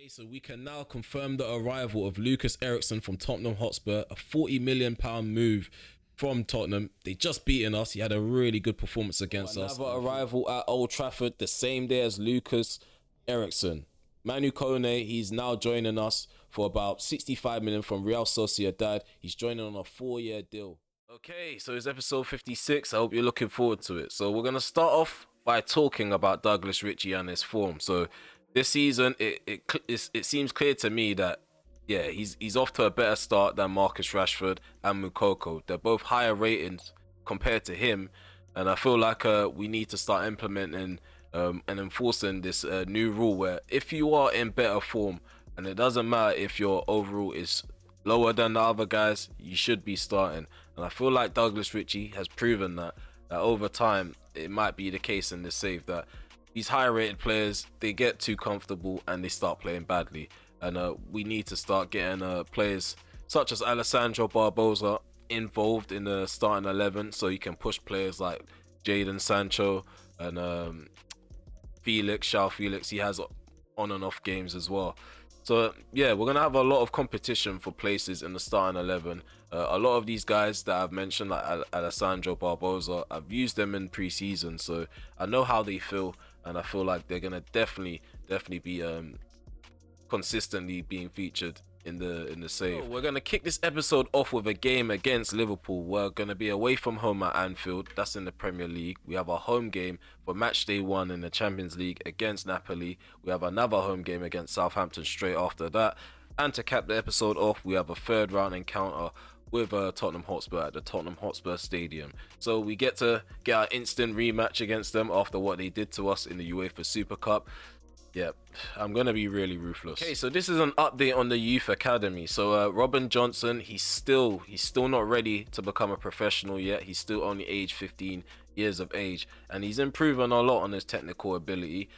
So we can now confirm the arrival of Lucas Eriksen from Tottenham Hotspur, a £40 million move from Tottenham. They just beaten us. He had a really good performance against us. Another arrival at Old Trafford the same day as Lucas Eriksen. Manu Kone, he's now joining us for about 65 million from Real Sociedad. He's joining on a 4-year deal. Okay, so it's episode 56. I hope you're looking forward to it. So we're going to start off by talking about Douglas Ritchie and his form. So this season, it seems clear to me that, yeah, he's off to a better start than Marcus Rashford and Moukoko. They're both higher ratings compared to him, and I feel like we need to start implementing and enforcing this new rule where if you are in better form, and it doesn't matter if your overall is lower than the other guys, you should be starting. And I feel like Douglas Ritchie has proven that over time it might be the case in this save that these higher rated players, they get too comfortable and they start playing badly. And we need to start getting players such as Alessandro Barbosa involved in the starting 11 so you can push players like Jadon Sancho and João Felix. He has on and off games as well. So yeah, we're gonna have a lot of competition for places in the starting 11. A lot of these guys that I've mentioned, like Alessandro Barbosa, I've used them in pre-season, so I know how they feel, and I feel like they're gonna definitely be consistently being featured in the save. So we're gonna kick this episode off with a game against Liverpool. We're gonna be away from home at Anfield. That's in the Premier League. We have our home game for match day 1 in the Champions League against Napoli. We have another home game against Southampton straight after that. And to cap the episode off, we have a third round encounter with Tottenham Hotspur at the Tottenham Hotspur Stadium. So we get to get our instant rematch against them after what they did to us in the UEFA Super Cup. Yep, I'm gonna be really ruthless. Okay, so this is an update on the youth academy. So Robin Johnson, he's still not ready to become a professional yet. He's still only age 15 years of age, and he's improving a lot on his technical ability.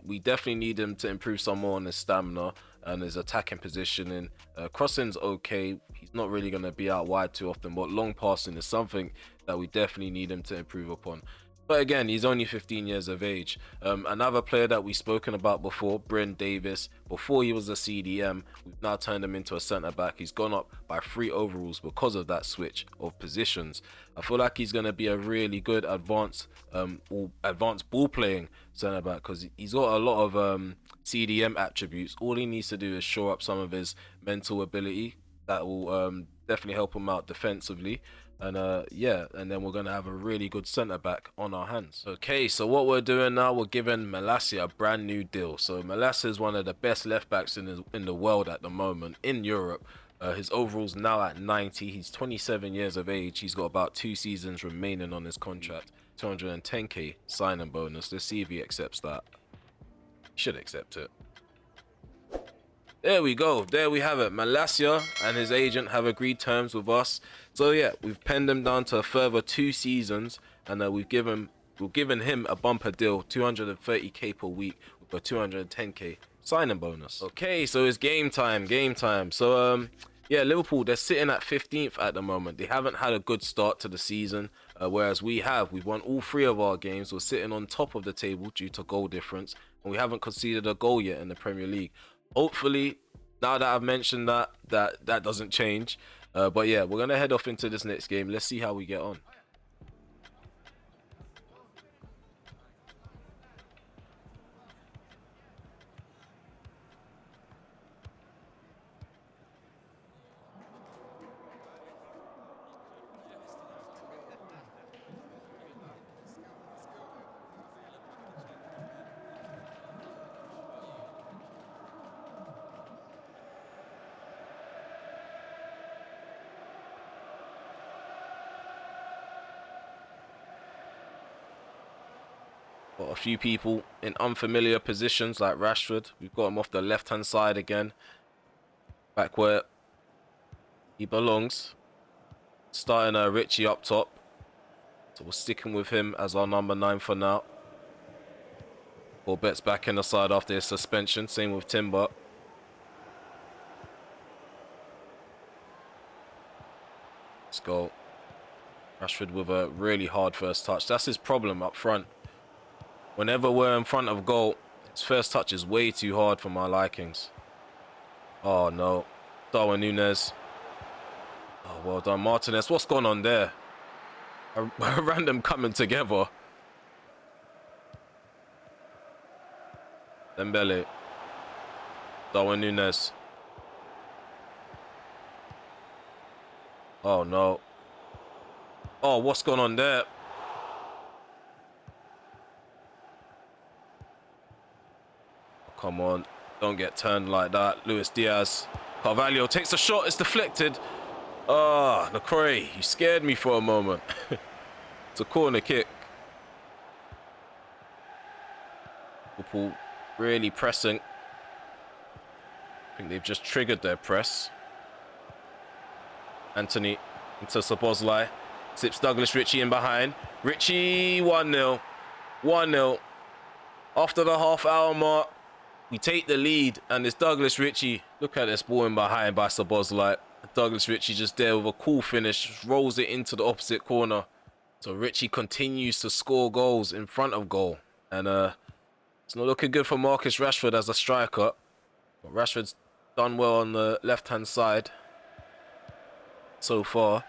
We definitely need him to improve some more on his stamina and his attacking positioning. Crossing's okay. He's not really gonna be out wide too often, but long passing is something that we definitely need him to improve upon. But again, he's only 15 years of age. Another player that we've spoken about before, Bryn Davis, before he was a CDM, we've now turned him into a centre-back. He's gone up by 3 overalls because of that switch of positions. I feel like he's going to be a really good advanced ball-playing centre-back because he's got a lot of CDM attributes. All he needs to do is shore up some of his mental ability. That will definitely help him out defensively. And yeah, and then we're going to have a really good centre-back on our hands. Okay, so what we're doing now, we're giving Malacia a brand new deal. So Malacia is one of the best left-backs in the world at the moment, in Europe. His overall's now at 90. He's 27 years of age. He's got about 2 seasons remaining on his contract. 210k signing bonus. Let's see if he accepts that. Should accept it. There we go. There we have it. Malacia and his agent have agreed terms with us. So yeah, we've penned him down to a further 2 seasons, and we've given him a bumper deal, 230k per week with a 210k signing bonus. Okay, so it's game time. So yeah, Liverpool, they're sitting at 15th at the moment. They haven't had a good start to the season, whereas we've won all 3 of our games. We're sitting on top of the table due to goal difference, and we haven't conceded a goal yet in the Premier League. Hopefully, now that I've mentioned that doesn't change. But yeah, we're going to head off into this next game. Let's see how we get on. Got a few people in unfamiliar positions like Rashford. We've got him off the left-hand side again. Back where he belongs. Starting Ritchie up top. So we're sticking with him as our number 9 for now. Corbet's back in the side after his suspension. Same with Timber. Let's go. Rashford with a really hard first touch. That's his problem up front. Whenever we're in front of goal, his first touch is way too hard for my likings. Oh, no. Darwin Núñez. Oh, well done, Martinez. What's going on there? A random coming together. Dembele. Darwin Núñez. Oh, no. Oh, what's going on there? Come on. Don't get turned like that. Luis Diaz. Carvalho takes a shot. It's deflected. Ah, Lecroix, you scared me for a moment. It's a corner kick. Liverpool really pressing. I think they've just triggered their press. Anthony into Szoboszlai. Sips Douglas Ritchie in behind. Ritchie 1-0. 1-0. After the half-hour mark, we take the lead, and it's Douglas Ritchie. Look at this ball in behind by Szoboszlai. Douglas Ritchie just there with a cool finish, rolls it into the opposite corner. So Ritchie continues to score goals in front of goal. And it's not looking good for Marcus Rashford as a striker. But Rashford's done well on the left-hand side so far.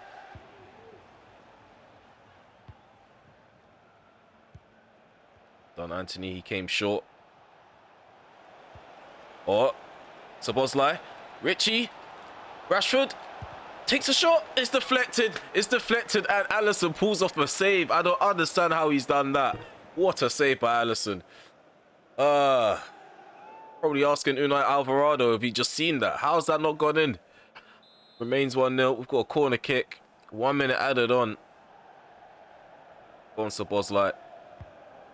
Don Anthony, he came short. Oh, Szoboszlai, Ritchie, Rashford takes a shot. It's deflected. It's deflected, and Alisson pulls off a save. I don't understand how he's done that. What a save by Alisson. Probably asking Unai Alvarado if he just seen that. How's that not gone in? Remains 1-0. We've got a corner kick. 1 minute added on. Go on, Szoboszlai.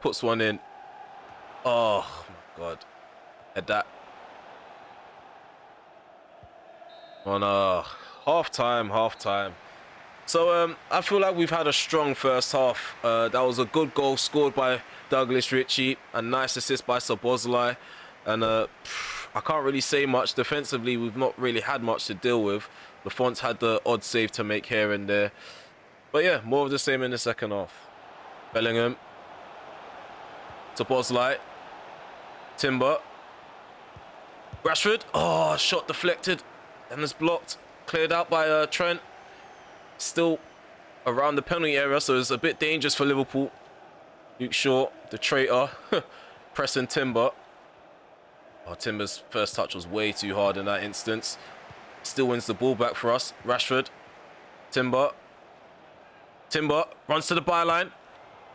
Puts one in. Oh, my God. Had that. On half-time. So I feel like we've had a strong first half. That was a good goal scored by Douglas Ritchie. A nice assist by Szoboszlai. And I can't really say much. Defensively, we've not really had much to deal with. The Fonts had the odd save to make here and there. But yeah, more of the same in the second half. Bellingham. Szoboszlai. Timber. Rashford. Oh, shot deflected. And it's blocked. Cleared out by Trent. Still around the penalty area, so it's a bit dangerous for Liverpool. Luke Shaw, the traitor, pressing Timber. Oh, Timber's first touch was way too hard in that instance. Still wins the ball back for us. Rashford. Timber. Timber runs to the byline.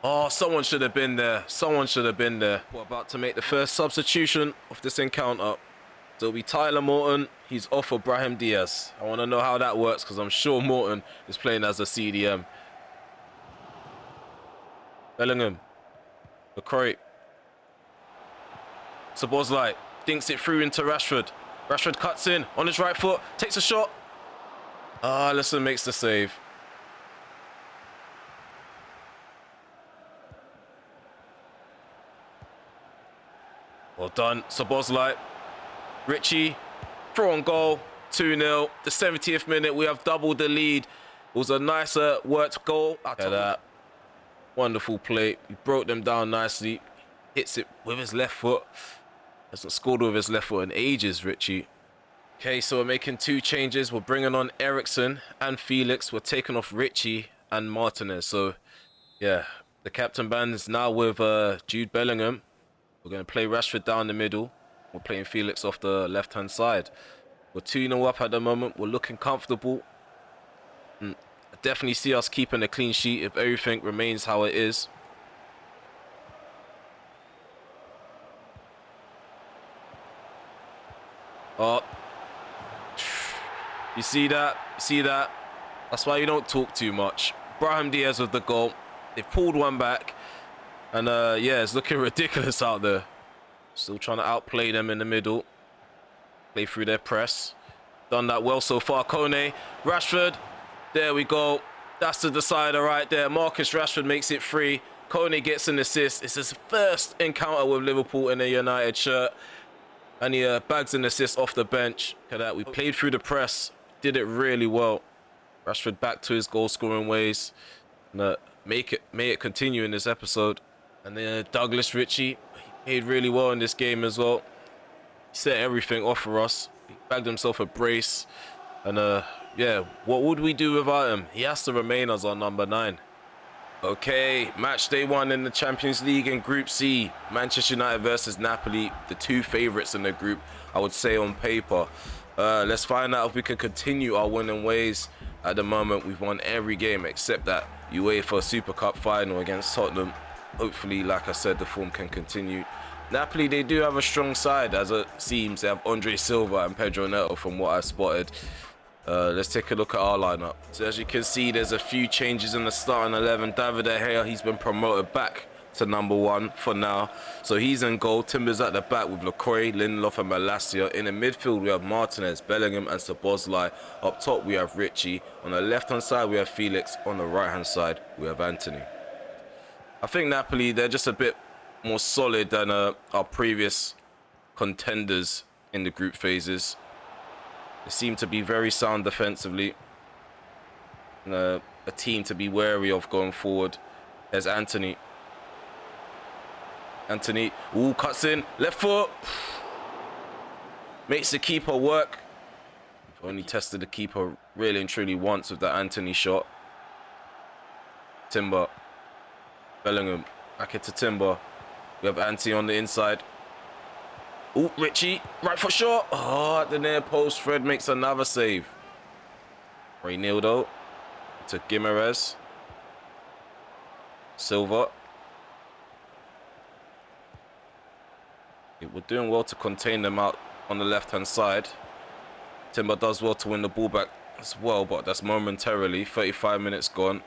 Oh, someone should have been there. Someone should have been there. We're about to make the first substitution of this encounter. So it'll be Tyler Morton. He's off for Brahim Diaz. I want to know how that works because I'm sure Morton is playing as a CDM. Bellingham. Lecroix. Szoboszlai dinks it through into Rashford. Rashford cuts in on his right foot. Takes a shot. Ah, Alisson makes the save. Well done, Szoboszlai. Ritchie, throw on goal, 2-0. The 70th minute, we have doubled the lead. It was a nicer worked goal. Look at that. Wonderful play. He broke them down nicely. Hits it with his left foot. Hasn't scored with his left foot in ages, Ritchie. Okay, so we're making 2 changes. We're bringing on Eriksen and Felix. We're taking off Ritchie and Martinez. So, yeah, the captain band is now with Jude Bellingham. We're going to play Rashford down the middle. We're playing Felix off the left-hand side. We're 2-0 up at the moment. We're looking comfortable. I definitely see us keeping a clean sheet if everything remains how it is. Oh. You see that? You see that? That's why you don't talk too much. Brahim Diaz with the goal. They've pulled one back. And yeah, it's looking ridiculous out there. Still trying to outplay them in the middle. Play through their press. Done that well so far. Kone, Rashford. There we go. That's the decider right there. Marcus Rashford makes it 3. Kone gets an assist. It's his first encounter with Liverpool in a United shirt. And he bags an assist off the bench. Look at that. We played through the press. Did it really well. Rashford back to his goal-scoring ways. And, may it continue in this episode. And then Douglas Ritchie. Played really well in this game as well. He set everything off for us. bagged himself a brace. And yeah, what would we do without him? He has to remain as our number 9. Okay, match day 1 in the Champions League in Group C. Manchester United versus Napoli, the 2 favourites in the group, I would say on paper. Let's find out if we can continue our winning ways. At the moment, we've won every game except that UEFA Super Cup final against Tottenham. Hopefully, like I said, the form can continue. Napoli, they do have a strong side, as it seems. They have Andre Silva and Pedro Neto from what I spotted. Let's take a look at our lineup. So as you can see, there's a few changes in the starting 11. David De Gea, he's been promoted back to number 1 for now. So he's in goal. Timber's at the back with LaCroix, Lindelof and Malacia. In the midfield, we have Martinez, Bellingham and Szoboszlai. Up top, we have Ritchie. On the left-hand side, we have Felix. On the right-hand side, we have Anthony. I think Napoli, they're just a bit more solid than our previous contenders in the group phases. They seem to be very sound defensively. A team to be wary of going forward. There's Anthony. Anthony, ooh, cuts in, left foot. Makes the keeper work. I've only tested the keeper really and truly once with that Anthony shot. Timber. Bellingham, back into Timber. We have Anthony on the inside. Ooh, Ritchie, right foot shot. Oh, at the near post, Fred makes another save. Reynaldo to Guimaraes. Silva. We're doing well to contain them out on the left-hand side. Timber does well to win the ball back as well, but that's momentarily. 35 minutes gone.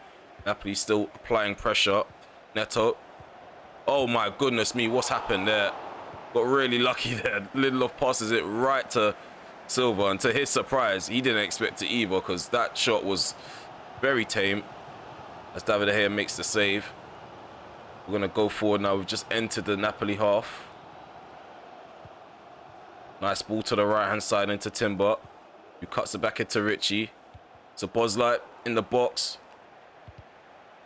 Napoli still applying pressure. Neto. Oh my goodness me, what's happened there? Got really lucky there. Lindelof passes it right to Silva, and to his surprise, he didn't expect it either, because that shot was very tame. As David De Gea makes the save. We're going to go forward now. We've just entered the Napoli half. Nice ball to the right-hand side into Timber, who cuts it back into Ritchie. So Szoboszlai in the box.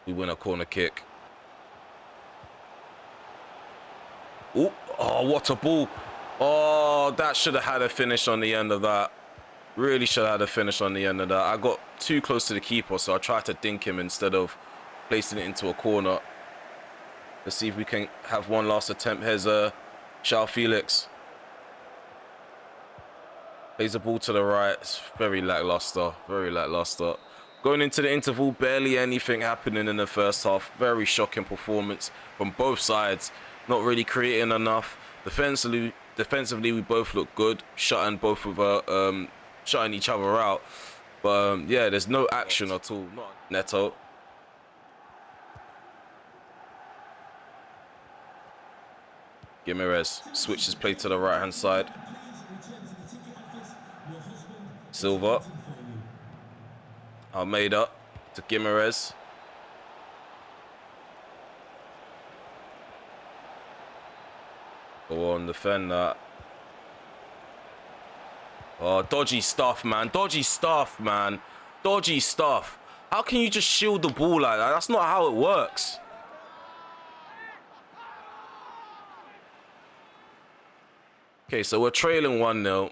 We win a corner kick. Ooh, oh, what a ball. Oh, that should have had a finish on the end of that. Really should have had a finish on the end of that. I got too close to the keeper, so I tried to dink him instead of placing it into a corner. Let's see if we can have one last attempt. Here's João Felix. Plays the ball to the right. It's very lackluster. Very lackluster. Going into the interval, barely anything happening in the first half. Very shocking performance from both sides. Not really creating enough. Defensively, we both look good. Shutting each other out. But yeah, there's no action at all. Not Neto. Guimaraes switches play to the right hand side. Silva. Almeida to Guimaraes. Go on, defend that. Oh, dodgy stuff, man. Dodgy stuff, man. Dodgy stuff. How can you just shield the ball like that? That's not how it works. Okay, so we're trailing 1-0.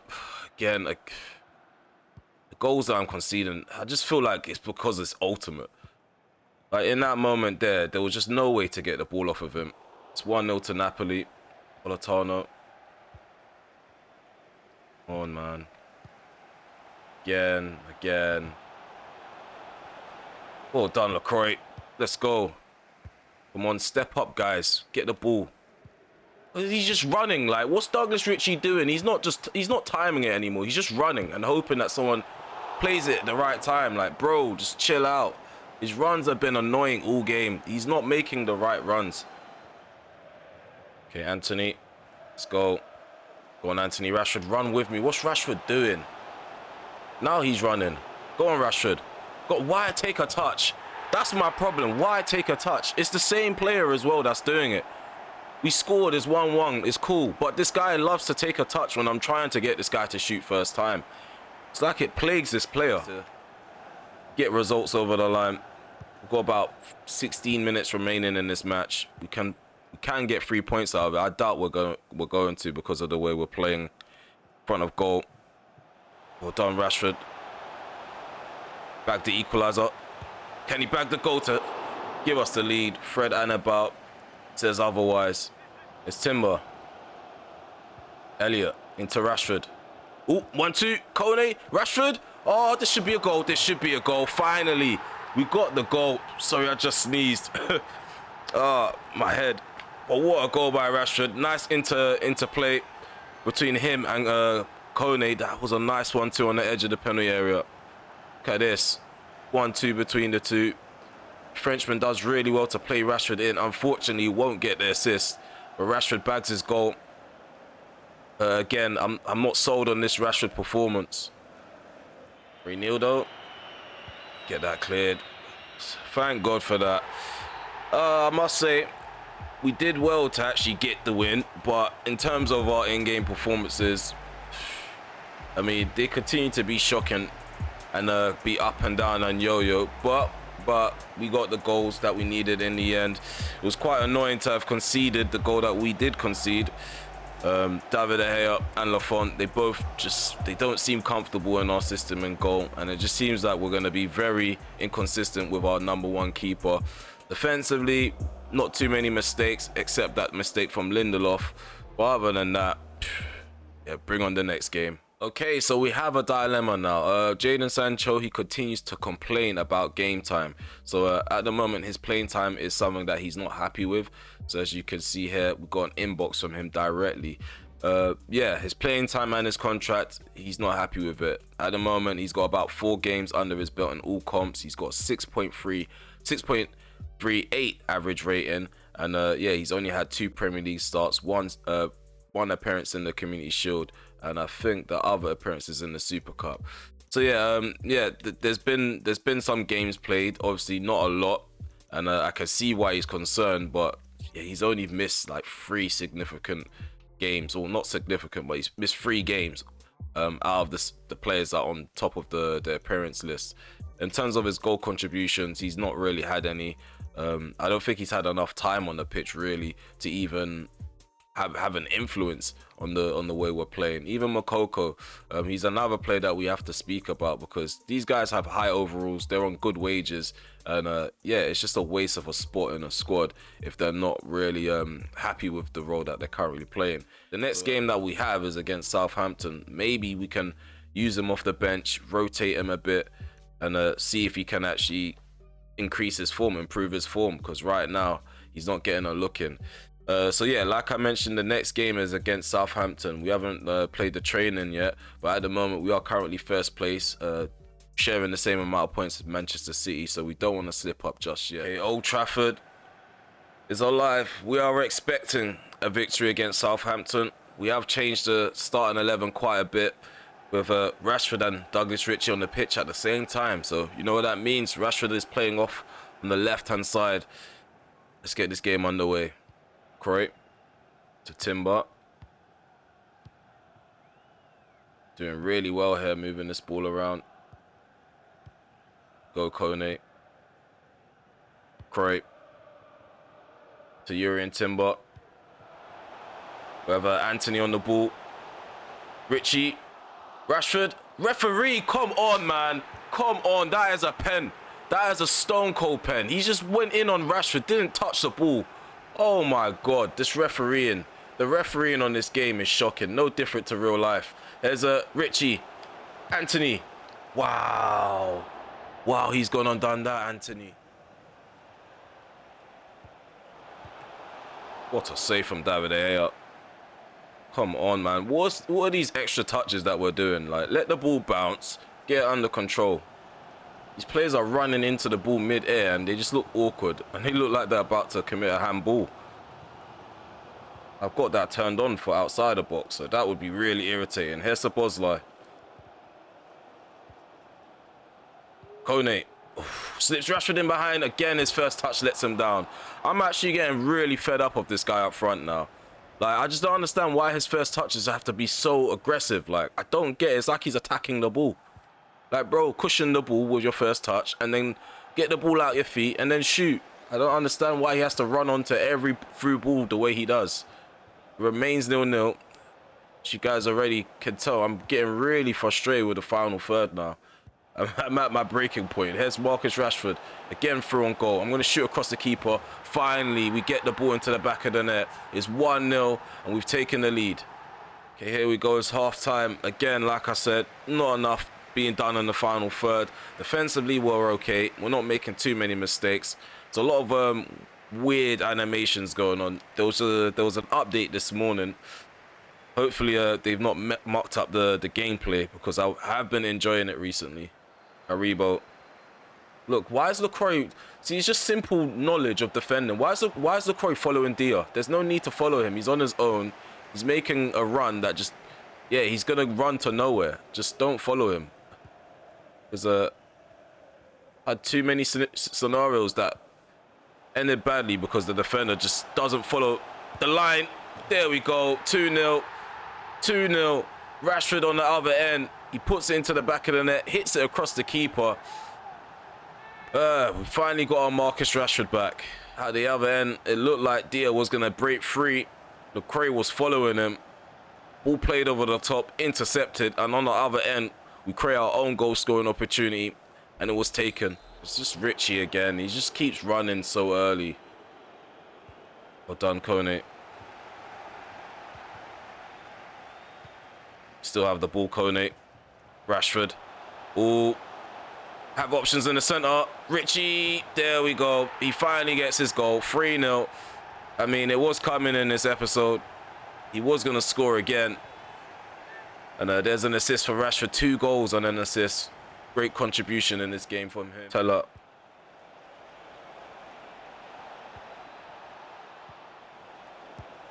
Again, like, the goals that I'm conceding, I just feel like it's because it's ultimate. Like, in that moment there was just no way to get the ball off of him. It's 1-0 to Napoli. Politano. Come on, man. Again. Well done, LaCroix. Let's go. Come on, step up, guys. Get the ball. He's just running. Like, what's Douglas Ritchie doing? He's not timing it anymore. He's just running and hoping that someone plays it at the right time. Like, bro, just chill out. His runs have been annoying all game. He's not making the right runs. Okay, Anthony. Let's go. Go on, Anthony. Rashford, run with me. What's Rashford doing? Now he's running. Go on, Rashford. Why take a touch? That's my problem. Why take a touch? It's the same player as well that's doing it. We scored as 1-1. It's cool. But this guy loves to take a touch when I'm trying to get this guy to shoot first time. It's like it plagues this player to get results over the line. We've got about 16 minutes remaining in this match. We can get 3 points out of it. I doubt we're going to because of the way we're playing in front of goal. Well done, Rashford. Back the equaliser. Can he bag the goal to give us the lead? Fred Annabelle says otherwise. It's Timber. Elliot into Rashford. Oh, 1-2. Kone. Rashford. Oh, this should be a goal. This should be a goal. Finally, we got the goal. Sorry, I just sneezed. My head. But what a goal by Rashford. Nice interplay between him and Kone. That was a nice 1-2 on the edge of the penalty area. Look at this. 1-2 between the two. Frenchman does really well to play Rashford in. Unfortunately, he won't get the assist. But Rashford bags his goal. Again, I'm not sold on this Rashford performance. Renildo. Get that cleared. Thank God for that. I must say, we did well to actually get the win. But in terms of our in-game performances, I mean, they continue to be shocking and be up and down and yo-yo. But we got the goals that we needed in the end. It was quite annoying to have conceded the goal that we did concede. David De Gea and Lafont, they don't seem comfortable in our system in goal, and it just seems like we're going to be very inconsistent with our #1 keeper. Defensively, not too many mistakes except that mistake from Lindelof, but other than that, yeah, bring on the next game. Okay, so we have a dilemma now. Jadon Sancho, he continues to complain about game time. So at the moment, his playing time is something that he's not happy with. So as you can see here, we've got an inbox from him directly. Yeah, his playing time and his contract, he's not happy with it. At the moment, he's got about 4 games under his belt in all comps. He's got 6.38 average rating. And yeah, he's only had 2 Premier League starts, one appearance in the Community Shield, and I think the other appearances in the Super Cup. So yeah, there's been some games played, obviously not a lot, and I can see why he's concerned, but yeah, he's only missed like 3 significant games, or not significant, but he's missed 3 games out of the players that are on top of the appearance list. In terms of his goal contributions, he's not really had any. I don't think he's had enough time on the pitch really to even have an influence on the way we're playing. Even Makoko, he's another player that we have to speak about, because these guys have high overalls, they're on good wages, and yeah, it's just a waste of a spot in a squad if they're not really happy with the role that they're currently playing. The next game that we have is against Southampton. Maybe we can use him off the bench, rotate him a bit, and see if he can actually increase his form, improve his form, because right now he's not getting a look in. So yeah, like I mentioned, the next game is against Southampton. We haven't played the training yet, but at the moment we are currently first place, sharing the same amount of points as Manchester City, so we don't want to slip up just yet. Okay, Old Trafford is alive. We are expecting a victory against Southampton. We have changed the starting 11 quite a bit, with Rashford and Douglas Ritchie on the pitch at the same time. So you know what that means. Rashford is playing off on the left-hand side. Let's get this game underway. Croy to Timber. Doing really well here, moving this ball around. Go Kone. Croy to Yuri and Timber. We have Anthony on the ball. Ritchie. Rashford. Referee, come on, man. Come on, that is a pen. That is a stone cold pen. He just went in on Rashford, didn't touch the ball. Oh my God, this refereeing. The refereeing on this game is shocking. No different to real life. There's Ritchie. Anthony. Wow. Wow, he's gone and done that, Anthony. What a save from David De Gea. Come on, man. What are these extra touches that we're doing? Like, let the ball bounce. Get it under control. These players are running into the ball mid-air and they just look awkward. And they look like they're about to commit a handball. I've got that turned on for outside the box, so that would be really irritating. Here's the Bosley. Kone. Slips Rashford in behind. Again, his first touch lets him down. I'm actually getting really fed up of this guy up front now. Like, I just don't understand why his first touches have to be so aggressive. Like, I don't get it. It's like he's attacking the ball. Like, bro, cushion the ball with your first touch and then get the ball out your feet and then shoot. I don't understand why he has to run onto every through ball the way he does. It remains 0-0. You guys already can tell, I'm getting really frustrated with the final third now. I'm at my breaking point. Here's Marcus Rashford, again through on goal. I'm going to shoot across the keeper. Finally, we get the ball into the back of the net. It's 1-0, and we've taken the lead. Okay, here we go. It's half-time. Again, like I said, not enough being done in the final third. Defensively, we're okay. We're not making too many mistakes. There's a lot of weird animations going on. There was an update this morning. Hopefully, they've not mucked up the gameplay, because I have been enjoying it recently. Aribo. Look, why is LaCroix... See, it's just simple knowledge of defending. Why is LaCroix following Dia? There's no need to follow him. He's on his own. He's making a run that just... Yeah, he's going to run to nowhere. Just don't follow him. There's had too many scenarios that ended badly because the defender just doesn't follow the line. There we go. 2-0. 2-0. Rashford on the other end. He puts it into the back of the net. Hits it across the keeper. We finally got our Marcus Rashford back. At the other end, it looked like Dia was going to break free. LaCroix was following him. Ball played over the top, intercepted, and on the other end, we create our own goal scoring opportunity, and it was taken. It's just Ritchie again. He just keeps running so early. Well done, Kone. Still have the ball, Kone. Rashford. Ooh. Have options in the centre. Ritchie. There we go. He finally gets his goal. 3-0. I mean, it was coming in this episode. He was going to score again. And there's an assist for Rashford. 2 goals and an assist. Great contribution in this game from him. Teller.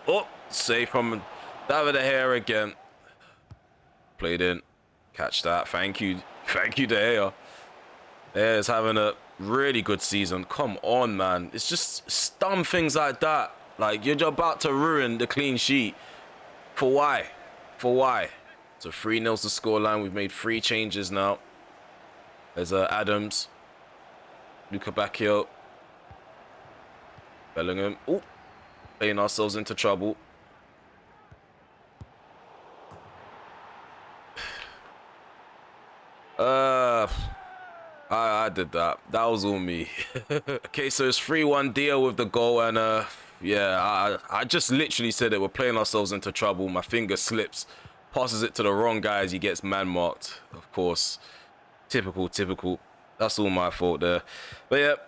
Oh, save from David De Gea again. Played in. Catch that. Thank you. Thank you, De Gea. De Gea is having a really good season. Come on, man. It's just dumb things like that. Like, you're about to ruin the clean sheet. For why? For why? So 3-0's the scoreline. We've made 3 changes now. There's Adams. Luka Bacchio. Bellingham. Oh, playing ourselves into trouble. I did that. That was all me. Okay, so it's 3-1 deal with the goal, and yeah, I just literally said it. We're playing ourselves into trouble. My finger slips, passes it to the wrong guy as he gets man marked. Of course, typical. That's all my fault there. But yeah, it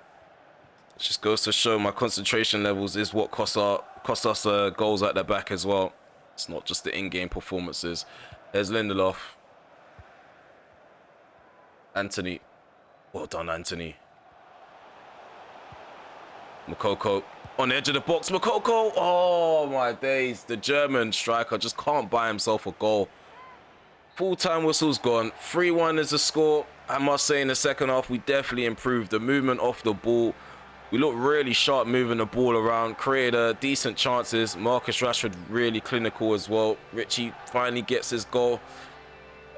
just goes to show my concentration levels is what cost us goals at the back as well. It's not just the in-game performances. There's Lindelof. Anthony. Well done, Anthony. Moukoko on the edge of the box. Moukoko. Oh, my days. The German striker just can't buy himself a goal. Full-time whistle's gone. 3-1 is the score. I must say, in the second half, we definitely improved the movement off the ball. We looked really sharp moving the ball around, created decent chances. Marcus Rashford really clinical as well. Ritchie finally gets his goal.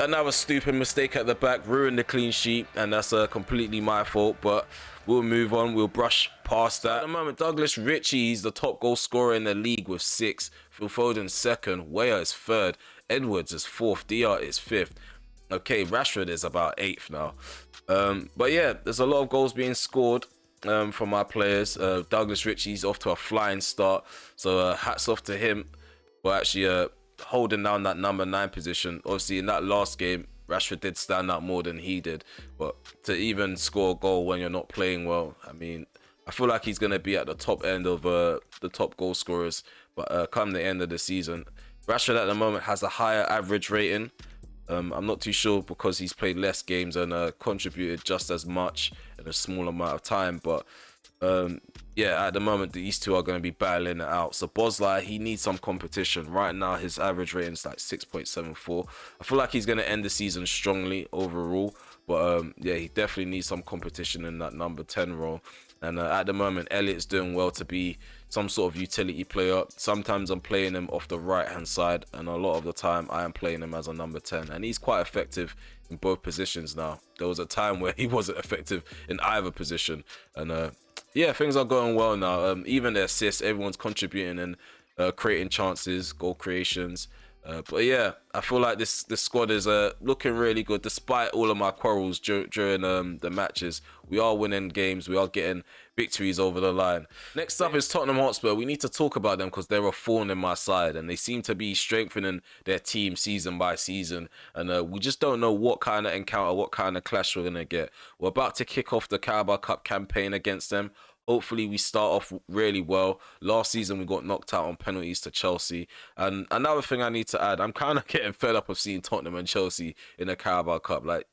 Another stupid mistake at the back, ruined the clean sheet, and that's completely my fault, but we'll move on. We'll brush past that. At the moment, Douglas Ritchie is the top goal scorer in the league with 6. Phil Foden 2nd. Weah is 3rd. Edwards is 4th. DR is 5th. Okay, Rashford is about 8th now. But yeah, there's a lot of goals being scored from our players. Douglas Ritchie's off to a flying start, so hats off to him for actually holding down that number 9 position. Obviously, in that last game, Rashford did stand out more than he did, but to even score a goal when you're not playing well, I mean, I feel like he's going to be at the top end of the top goal scorers, but come the end of the season, Rashford at the moment has a higher average rating. I'm not too sure because he's played less games and contributed just as much in a small amount of time, but yeah, at the moment these two are going to be battling it out. So Bosla, he needs some competition. Right now his average rating is like 6.74. I feel like he's going to end the season strongly overall, but yeah, he definitely needs some competition in that number 10 role. And at the moment, Elliott's doing well to be some sort of utility player. Sometimes I'm playing him off the right hand side, and a lot of the time I am playing him as a number 10, and he's quite effective in both positions now. There was a time where he wasn't effective in either position, and yeah, things are going well now. Even the assists, everyone's contributing and creating chances, goal creations. But yeah, I feel like this squad is looking really good despite all of my quarrels during the matches. We are winning games. We are getting victories over the line. Next up is Tottenham Hotspur. We need to talk about them because they're a thorn in my side and they seem to be strengthening their team season by season. And we just don't know what kind of encounter, what kind of clash we're going to get. We're about to kick off the Carabao Cup campaign against them. Hopefully we start off really well. Last season we got knocked out on penalties to Chelsea. And another thing I need to add, I'm kind of getting fed up of seeing Tottenham and Chelsea in the Carabao Cup. Like,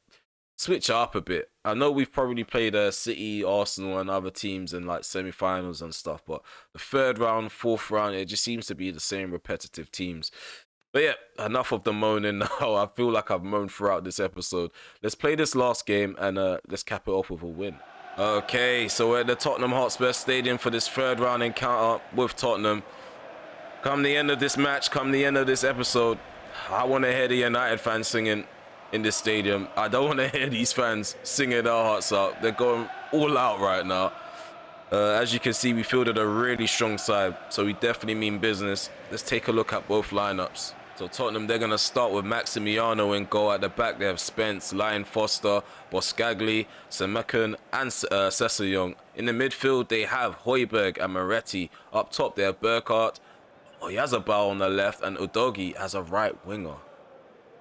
switch it up a bit. I know we've probably played City, Arsenal and other teams in like semi-finals and stuff, but the third round, fourth round, it just seems to be the same repetitive teams. But yeah, enough of the moaning now. I feel like I've moaned throughout this episode. Let's play this last game and let's cap it off with a win. Okay, so we're at the Tottenham Hotspur Stadium for this third round encounter with Tottenham. Come the end of this match, come the end of this episode, I want to hear the United fans singing in this stadium. I don't want to hear these fans singing their hearts out. They're going all out right now. As you can see, we fielded a really strong side, so we definitely mean business. Let's take a look at both lineups. So Tottenham, they're going to start with Maximiano in goal. At the back, they have Spence, Lyon Foster, Boskagli, Semekin, and Sessegnon. In the midfield, they have Højbjerg and Moretti. Up top, they have Burkhardt, Oyarzabal on the left, and Udogie as a right winger.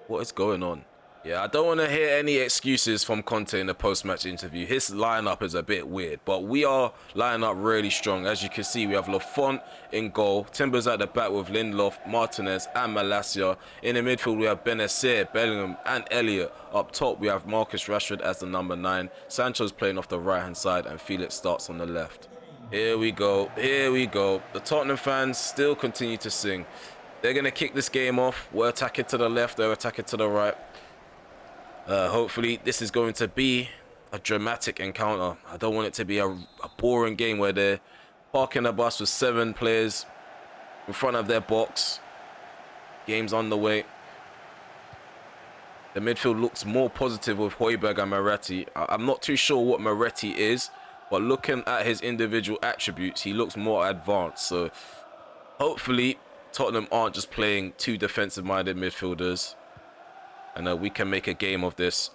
What is going on? Yeah, I don't want to hear any excuses from Conte in the post-match interview. His lineup is a bit weird, but we are lining up really strong. As you can see, we have Lafont in goal, Timbers at the back with Lindelof, Martinez, and Malacia. In the midfield, we have Benacer, Bellingham, and Elliott. Up top, we have Marcus Rashford as the number 9. Sancho's playing off the right-hand side, and Felix starts on the left. Here we go. Here we go. The Tottenham fans still continue to sing. They're going to kick this game off. We're attacking to the left. They're attacking to the right. Hopefully this is going to be a dramatic encounter. I don't want it to be a boring game where they're parking the bus with 7 players in front of their box. Game's on the way. The midfield looks more positive with Højbjerg and Moretti. I'm not too sure what Moretti is, but looking at his individual attributes, he looks more advanced. So hopefully Tottenham aren't just playing 2 defensive-minded midfielders. And we can make a game of this.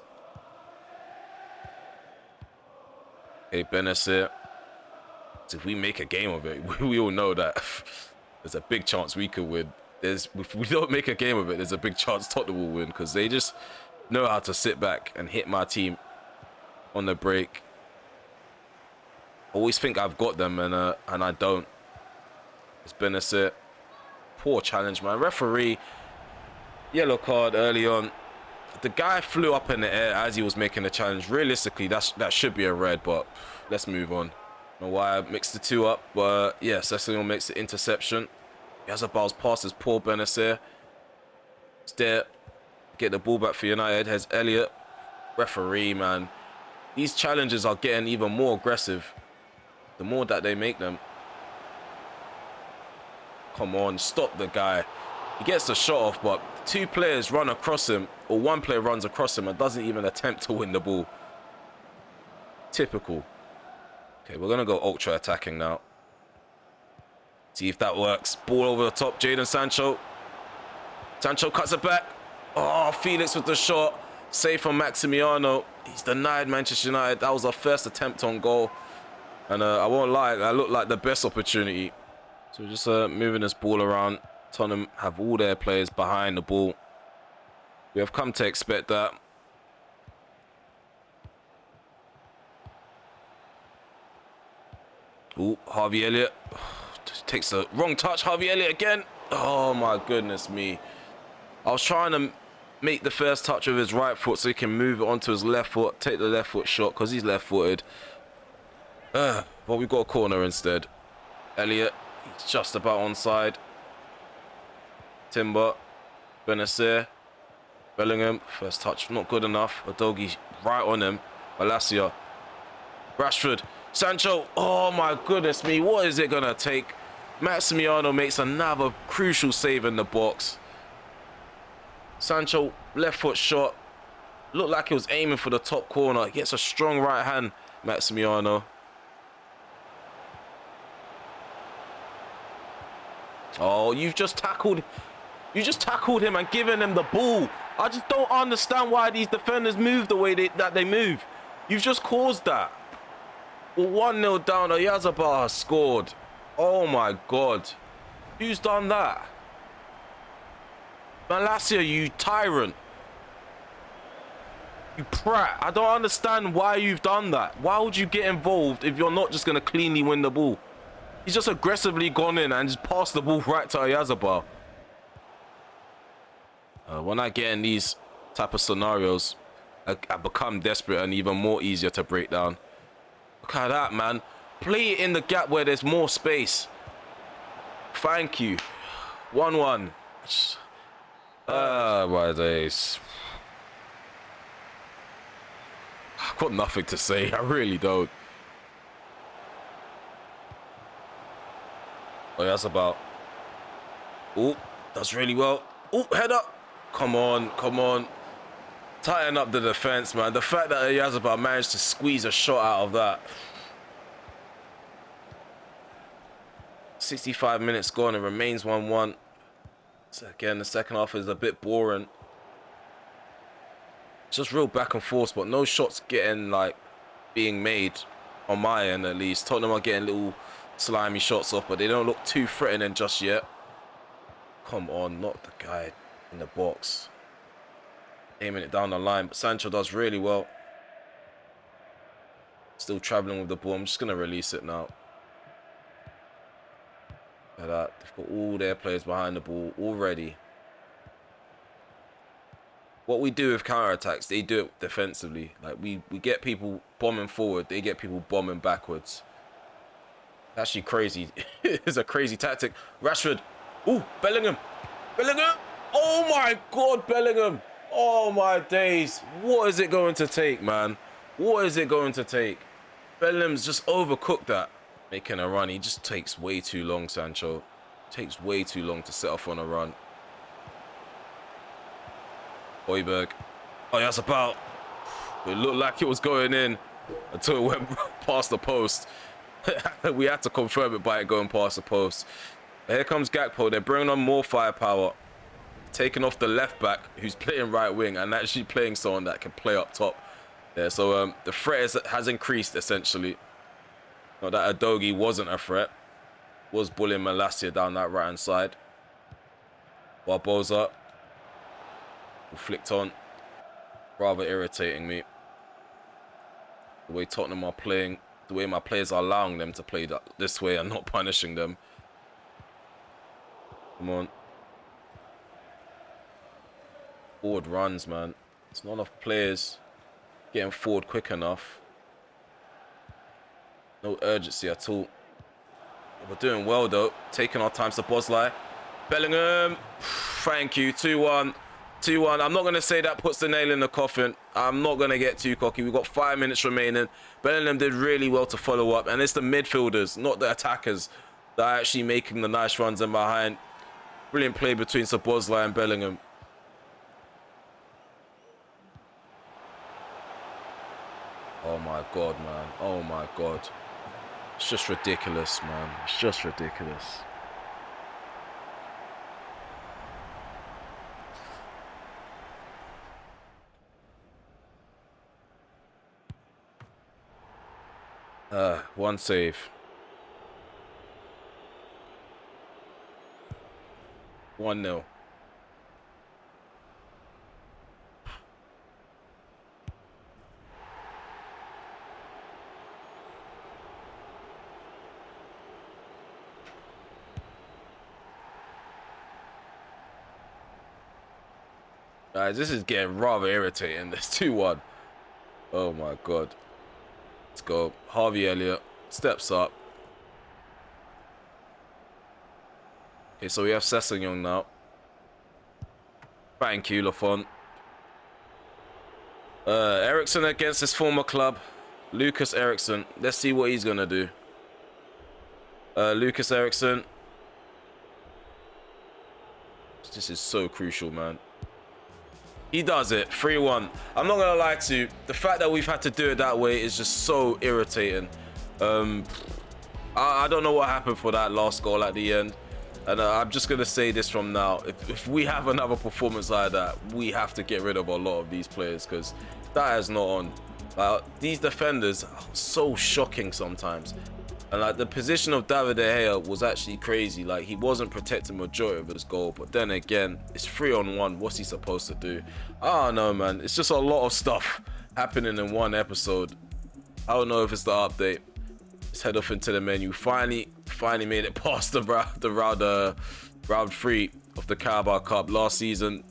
Okay, Benacer. If we make a game of it, we all know that there's a big chance we could win. If we don't make a game of it, there's a big chance Tottenham will win because they just know how to sit back and hit my team on the break. Always think I've got them and I don't. It's Benacer. Poor challenge, man. Referee, yellow card early on. The guy flew up in the air as he was making the challenge. Realistically, that should be a red, but let's move on. I don't know why I mixed the 2 up, but yeah, Sessegnon makes the interception. Oyarzabal passes poor Benacer. It's there. Get the ball back for United. Has Elliott. Referee, man. These challenges are getting even more aggressive the more that they make them. Come on, stop the guy. He gets the shot off, but 2 players run across him, or 1 player runs across him and doesn't even attempt to win the ball. Typical. Okay, we're going to go ultra attacking now. See if that works. Ball over the top, Jadon Sancho. Sancho cuts it back. Oh, Felix with the shot. Save from Maximiano. He's denied Manchester United. That was our first attempt on goal. And I won't lie, that looked like the best opportunity. So just moving this ball around. Tottenham have all their players behind the ball. We have come to expect that. Ooh, Harvey Elliott takes the wrong touch. Harvey Elliott again. Oh my goodness me. I was trying to make the first touch with his right foot so he can move it onto his left foot, take the left foot shot because he's left-footed. But we've got a corner instead. Elliott, he's just about onside. Timber, Benacer, Bellingham, first touch, not good enough. Udogie right on him. Malacia, Rashford, Sancho. Oh my goodness me, what is it gonna take? Maximiano makes another crucial save in the box. Sancho, left foot shot. Looked like he was aiming for the top corner. He gets a strong right hand, Maximiano. Oh, you've just tackled. You just tackled him and given him the ball. I just don't understand why these defenders move the way that they move. You've just caused that. Well, 1-0 down. Oyarzabal has scored. Oh my God. Who's done that? Malacia, you tyrant. You prat. I don't understand why you've done that. Why would you get involved if you're not just going to cleanly win the ball? He's just aggressively gone in and just passed the ball right to Oyarzabal. When I get in these type of scenarios, I become desperate and even more easier to break down. Look at that, man. Play it in the gap where there's more space. Thank you. 1-1. My days. I've got nothing to say. I really don't. Oh, that's about. Oh, does really well. Oh, head up. Come on, come on. Tighten up the defense, man. The fact that Oyarzabal managed to squeeze a shot out of that. 65 minutes gone. It remains 1-1. So again, the second half is a bit boring. Just real back and forth, but no shots being made on my end at least. Tottenham are getting little slimy shots off, but they don't look too threatening just yet. Come on, not the guy in the box. Aiming it down the line, but Sancho does really well. Still traveling with the ball. I'm just going to release it now. Look at that. They've got all their players behind the ball already. What we do with counter-attacks, they do it defensively. Like, we get people bombing forward, they get people bombing backwards. Actually crazy. It's a crazy tactic. Rashford. Ooh, Bellingham. Bellingham. Oh my God, Bellingham. Oh my days. What is it going to take, man? What is it going to take? Bellingham's just overcooked that. Making a run. He just takes way too long, Sancho. Takes way too long to set off on a run. Højbjerg. Oh, that's about. It looked like it was going in until it went past the post. We had to confirm it by it going past the post. Here comes Gakpo. They're bringing on more firepower. Taking off the left back who's playing right wing and actually playing someone that can play up top. Yeah, so the threat has increased essentially. Not that Adogi wasn't a threat. Was bullying Malacia down that right hand side. Barbosa. Flicked on. Rather irritating me. The way Tottenham are playing. The way my players are allowing them to play this way and not punishing them. Come on. Forward runs, man. It's not enough players getting forward quick enough. No urgency at all. We're doing well, though. Taking our time to Bosley. Bellingham. Thank you. 2-1. 2-1. I'm not going to say that puts the nail in the coffin. I'm not going to get too cocky. We've got 5 minutes remaining. Bellingham did really well to follow up. And it's the midfielders, not the attackers, that are actually making the nice runs in behind. Brilliant play between Szoboszlai and Bellingham. Oh my God, man. Oh my God. It's just ridiculous, man. It's just ridiculous. One save. 1-0. Guys, this is getting rather irritating. There's 2-1. Oh my God. Let's go. Harvey Elliott steps up. Okay, so we have Sessegnon now. Thank you, Lafont. Ericsson against his former club. Lucas Ericsson. Let's see what he's going to do. Lucas Ericsson. This is so crucial, man. He does it. 3-1. I'm not going to lie to you. The fact that we've had to do it that way is just so irritating. I don't know what happened for that last goal at the end. And I'm just going to say this from now. If we have another performance like that, we have to get rid of a lot of these players, because that is not on. These defenders are so shocking sometimes. And like the position of David De Gea was actually crazy. Like he wasn't protecting majority of his goal, but then again, it's 3-on-1. What's he supposed to do? I don't know, man. It's just a lot of stuff happening in one episode. I don't know if it's the update. Let's head off into the menu. Finally made it past the round 3 of the Carabao Cup. Last season,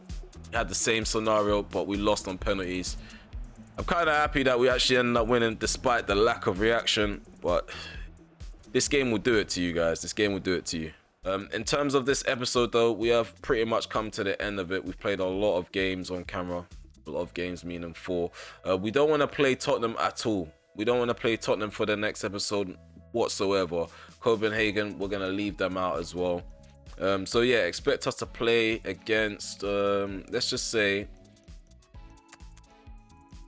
we had the same scenario, but we lost on penalties. I'm kind of happy that we actually ended up winning despite the lack of reaction, but this game will do it to you guys. This game will do it to you. In terms of this episode, though, we have pretty much come to the end of it. We've played a lot of games on camera. A lot of games, meaning 4. We don't want to play Tottenham at all. We don't want to play Tottenham for the next episode whatsoever. Copenhagen, we're going to leave them out as well. So yeah, expect us to play against, let's just say,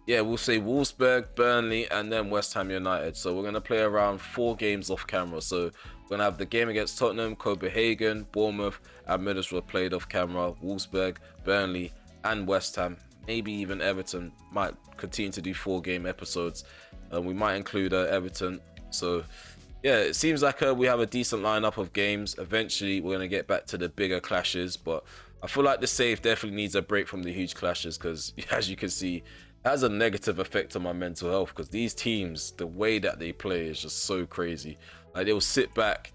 yeah, we'll say Wolfsburg, Burnley, and then West Ham United. So we're going to play around 4 games off camera. So we're going to have the game against Tottenham, Copenhagen, Bournemouth, and Middlesbrough played off camera, Wolfsburg, Burnley, and West Ham. Maybe even Everton. Might continue to do 4-game episodes. We might include Everton. So yeah, it seems like we have a decent lineup of games. Eventually, we're going to get back to the bigger clashes. But I feel like the save definitely needs a break from the huge clashes, because as you can see, it has a negative effect on my mental health, because these teams, the way that they play is just so crazy. Like they will sit back,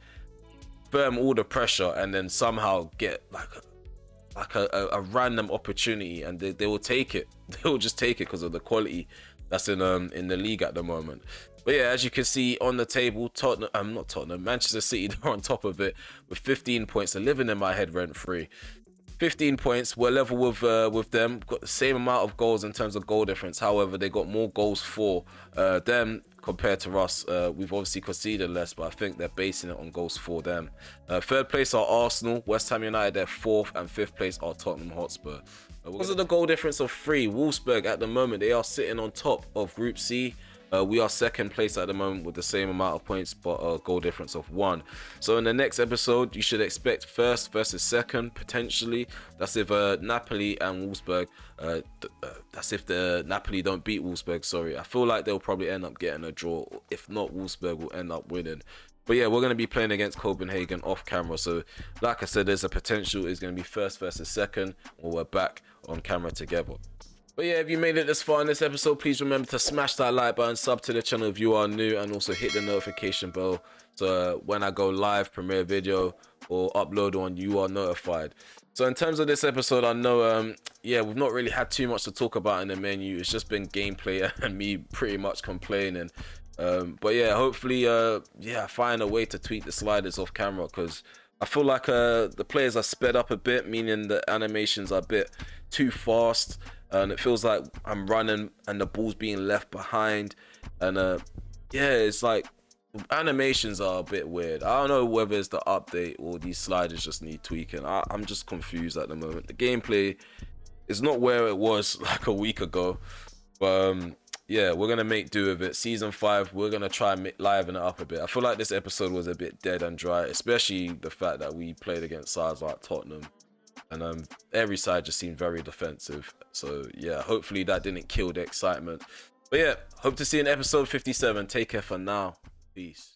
firm all the pressure, and then somehow get like a random opportunity, and they will take it. They will just take it because of the quality that's in the league at the moment. But yeah, as you can see on the table, Manchester City, they're on top of it with 15 points. They're living in my head rent free. 15 points. We're level with them. Got the same amount of goals in terms of goal difference. However, they got more goals for them compared to us. We've obviously conceded less, but I think they're basing it on goals for them. 3rd place are Arsenal, West Ham United, they're 4th, and 5th place are Tottenham Hotspur. Because of the goal difference of 3, Wolfsburg at the moment, they are sitting on top of Group C. We are 2nd place at the moment with the same amount of points, but a goal difference of 1. So in the next episode, you should expect 1st versus 2nd, potentially. That's if Napoli and Wolfsburg, that's if the Napoli don't beat Wolfsburg, sorry. I feel like they'll probably end up getting a draw. If not, Wolfsburg will end up winning. But yeah, we're going to be playing against Copenhagen off camera. So like I said, there's a potential it's going to be 1st versus 2nd, or we're back on camera together. But yeah, if you made it this far in this episode, please remember to smash that like button, sub to the channel if you are new, and also hit the notification bell so when I go live, premiere video, or upload one, you are notified. So in terms of this episode, I know, yeah, we've not really had too much to talk about in the menu. It's just been gameplay and me pretty much complaining. But yeah, hopefully, yeah, I find a way to tweak the sliders off camera, because I feel like the players are sped up a bit, meaning the animations are a bit too fast. And it feels like I'm running and the ball's being left behind. And yeah, it's like animations are a bit weird. I don't know whether it's the update or these sliders just need tweaking. I'm just confused at the moment. The gameplay is not where it was like a week ago. But yeah, we're going to make do with it. Season 5, we're going to try and liven it up a bit. I feel like this episode was a bit dead and dry, especially the fact that we played against sides like Tottenham. And every side just seemed very defensive. So yeah, hopefully that didn't kill the excitement. But yeah, hope to see you in episode 57. Take care for now. Peace.